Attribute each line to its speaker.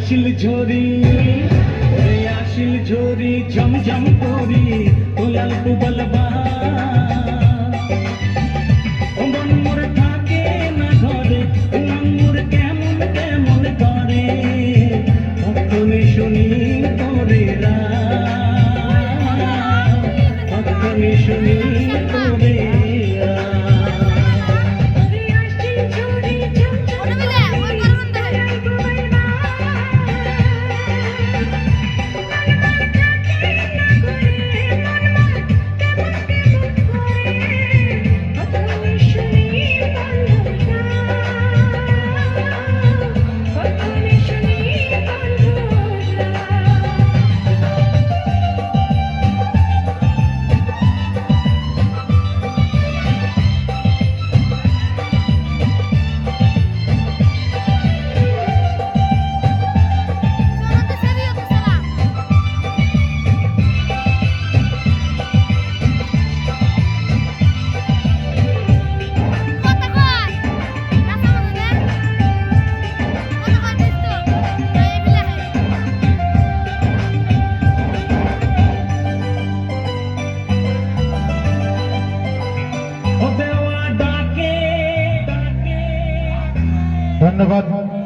Speaker 1: আসিল ঝরি ওরে আসিল ঝরি ঝমঝম করি তোলাল কুবল মন মোর থাকে না ঘরে মন মোর কেমন কেমন করে কখনো শুনি তোরে কখনো শুনি তোরে
Speaker 2: ধন্যবাদ।